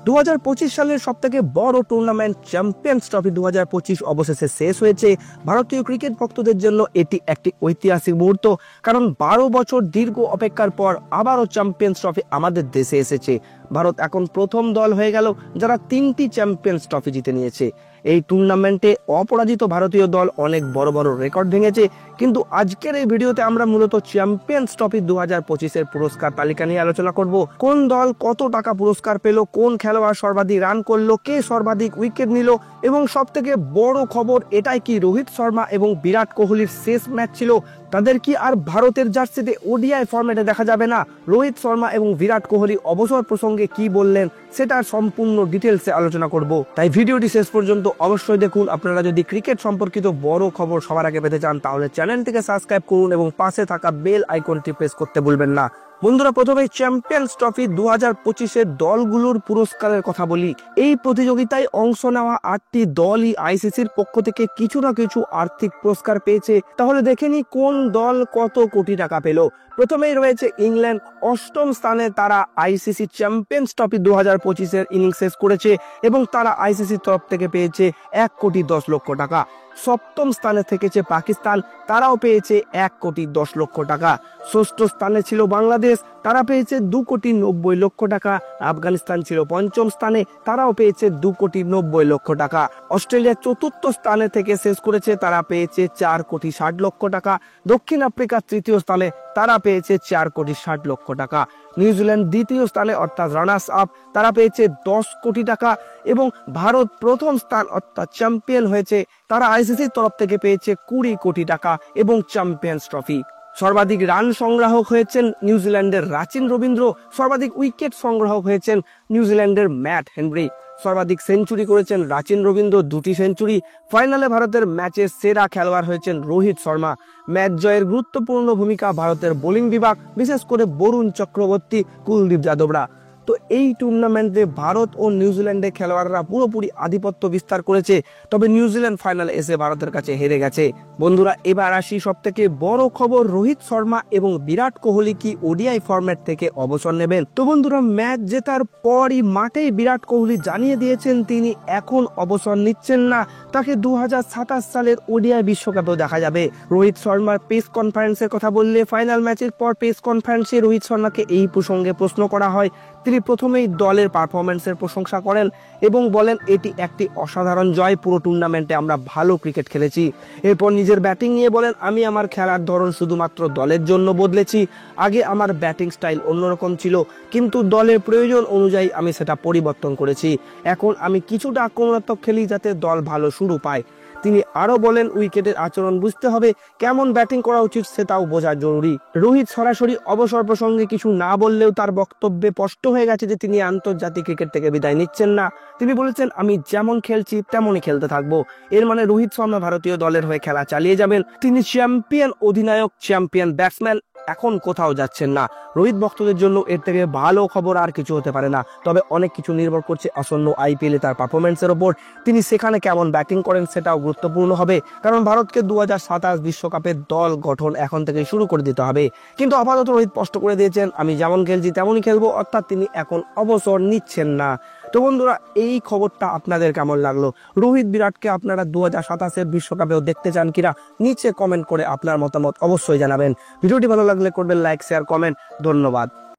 2025 সালের সবথেকে বড় টুর্নামেন্ট চ্যাম্পিয়ন্স ট্রফি 2025 অবশেষে শেষ হয়েছে। ভারতীয় ক্রিকেট ভক্তদের জন্য এটি একটি ঐতিহাসিক মুহূর্ত, কারণ 12 বছর দীর্ঘ অপেক্ষার পর আবারও চ্যাম্পিয়ন্স ট্রফি আমাদের দেশে এসেছে। ভারত এখন প্রথম দল হয়ে গেল যারা 3টি চ্যাম্পিয়ন্স ট্রফি জিতে নিয়েছে। এই টুর্নামেন্টে অপরাজিত ভারতীয় দল অনেক বড় বড় রেকর্ড ভেঙেছে, কিন্তু আজকের এই ভিডিওতে আমরা মূলত চ্যাম্পিয়ন্স ট্রফি 2025 পুরস্কার তালিকা নিয়ে আলোচনা করব। কোন দল কত টাকা পুরস্কার পেল, কোন খেলোয়াড় সর্বাধিক রান করলো, কে সর্বাধিক উইকেট নিল, এবং সব থেকে বড় খবর এটাই কি রোহিত শর্মা এবং বিরাট কোহলির শেষ ম্যাচ ছিল, তাদের কি আর ভারতের জার্সিতে ওডিআই ফরম্যাটে দেখা যাবে না? রোহিত শর্মা এবং বিরাট কোহলি অবসর প্রসঙ্গে কি বললেন সেটা সম্পূর্ণ ডিটেলসে আলোচনা করব, তাই ভিডিওটি শেষ পর্যন্ত অবশ্যই দেখুন। আপনারা যদি ক্রিকেট সম্পর্কিত বড় খবর সবার আগে পেতে চান তাহলে চ্যানেলটিকে সাবস্ক্রাইব করুন এবং পাশে থাকা বেল আইকনটি প্রেস করতে ভুলবেন না। বন্ধুরা, প্রথমে চ্যাম্পিয়ন্স ট্রফি 2025 দলগুলোর পুরস্কারের কথা বলি। এই প্রতিযোগিতায় অংশ নেওয়া 8টি দলই আইসিসির পক্ষ থেকে কিছু না কিছু আর্থিক পুরস্কার পেয়েছে। তাহলে দেখে নি কোন দল কত কোটি টাকা পেল। প্রথমেই রয়েছে ইংল্যান্ড, 8ম স্থানে তারা আইসিসি চ্যাম্পিয়ন্স ট্রফি 2025 ইনিংস শেষ করেছে এবং তারা আইসিসির তরফ থেকে পেয়েছে 1,10,00,000 টাকা। 7ম স্থানে থেকেছে পাকিস্তান, তারাও পেয়েছে 1,10,00,000 টাকা। 6ষ্ঠ স্থানে ছিল বাংলাদেশ, তারা পেয়েছে 2,90,00,000 টাকা। আফগানিস্তান ছিল 5ম স্থানে, তারাও পেয়েছে 2,90,00,000 টাকা। অস্ট্রেলিয়া 4র্থ স্থানে থেকে শেষ করেছে, তারা পেয়েছে 4,60,00,000 টাকা। দক্ষিণ আফ্রিকা 3য় স্থানে, তারা পেয়েছে 4,60,00,000 টাকা। নিউজিল্যান্ড 2য় স্থানে অর্থাৎ রানার্স আপ, তারা পেয়েছে 10 কোটি টাকা। এবং ভারত 1ম স্থান অর্থাৎ চ্যাম্পিয়ন হয়েছে, তারা আইসিসির তরফ থেকে পেয়েছে 20 কোটি টাকা এবং চ্যাম্পিয়ন্স ট্রফি। সর্বাধিক রান সংগ্রাহক হয়েছেন নিউজিল্যান্ডের রাচিন রবীন্দ্র, সর্বাধিক উইকেট সংগ্রাহক হয়েছেন নিউজিল্যান্ডের ম্যাট হেনরি। সর্বাধিক সেঞ্চুরি করেছেন রাচিন রবীন্দ্র, 2টি সেঞ্চুরি। ফাইনালে ভারতের ম্যাচের সেরা খেলোয়াড় হয়েছেন রোহিত শর্মা। ম্যাচ জয়ের গুরুত্বপূর্ণ ভূমিকা ভারতের বোলিং বিভাগ, বিশেষ করে বরুণ চক্রবর্তী, কুলদীপ যাদবরা। তো এই টুর্নামেন্টে ভারত ও নিউজিল্যান্ডের খেলোয়াড়রা পুরোপুরি আধিপত্য বিস্তার করেছে, তবে নিউজিল্যান্ড ফাইনালে এসে ভারতের কাছে হেরে গেছে। বন্ধুরা, এবার আসি সব থেকে বড় খবর, রোহিত শর্মা এবং বিরাট কোহলি কি ওডিআই ফরম্যাট থেকে অবসর নেবেন? তো বন্ধুরা, ম্যাচ জেতার পরই মাঠেই বিরাট কোহলি জানিয়ে দিয়েছেন তিনি এখন অবসর নিচ্ছেন না, তাকে 2027 সালের ওডিআই বিশ্বকাপেও দেখা যাবে। রোহিত শর্মার প্রেস কনফারেন্সের কথা বললে, ফাইনাল ম্যাচের পর প্রেস কনফারেন্সে রোহিত শর্মাকে এই প্রসঙ্গে প্রশ্ন করা হয়। তিনি প্রথমেই দলের পারফরম্যান্সের প্রশংসা করেন এবং বলেন এটি একটি অসাধারণ জয়, পুরো টুর্নামেন্টে আমরা ভালো ক্রিকেট খেলেছি। এরপর নিজের ব্যাটিং নিয়ে বলেন, আমি আমার খেলার ধরন শুধুমাত্র দলের জন্য বদলেছি। আগে আমার ব্যাটিং স্টাইল অন্যরকম ছিল, কিন্তু দলের প্রয়োজন অনুযায়ী আমি সেটা পরিবর্তন করেছি। এখন আমি কিছুটা আক্রমণাত্মক খেলি যাতে দল ভালো শুরু পায়। তিনি আরো বলেন, উইকেটের আচরণ বুঝতে হবে, কেমন ব্যাটিং করা উচিত সেটাও বোঝা জরুরি। রোহিত সরাসরি অবসর প্রসঙ্গে কিছু না বললেও তার বক্তব্যে স্পষ্ট হয়ে গেছে যে তিনি আন্তর্জাতিক ক্রিকেট থেকে বিদায় নিচ্ছেন না। তিনি বলেছেন, আমি যেমন খেলছি তেমনই খেলতে থাকবো। এর মানে রোহিত শর্মা ভারতীয় দলের হয়ে খেলা চালিয়ে যাবেন। তিনি চ্যাম্পিয়ন অধিনায়ক, চ্যাম্পিয়ন ব্যাটসম্যান, এখন কোথাও যাচ্ছেন না। রোহিত ভক্তদের জন্য এর থেকে ভালো খবর আর কিছু হতে পারে না, তবে অনেক কিছু নির্ভর করছে আসন্ন আইপিএলে তার পারফরমেন্সের ওপর। তিনি সেখানে কেমন ব্যাটিং করেন সেটাও গুরুত্বপূর্ণ হবে, কারণ ভারতকে 2027 বিশ্বকাপের দল গঠন এখন থেকে শুরু করে দিতে হবে। কিন্তু আপাতত রোহিত স্পষ্ট করে দিয়েছেন, আমি যেমন খেলছি তেমনই খেলবো, অর্থাৎ তিনি এখন অবসর নিচ্ছেন না। তো বন্ধুরা, এই খবরটা আপনাদের কেমন লাগলো? রোহিত বিরাটকে আপনারা 2027 বিশ্বকাপেও দেখতে চান কিনা নিচে কমেন্ট করে আপনার মতামত অবশ্যই জানাবেন। ভিডিওটি ভালো লাগলে করবেন লাইক, শেয়ার, কমেন্ট। ধন্যবাদ।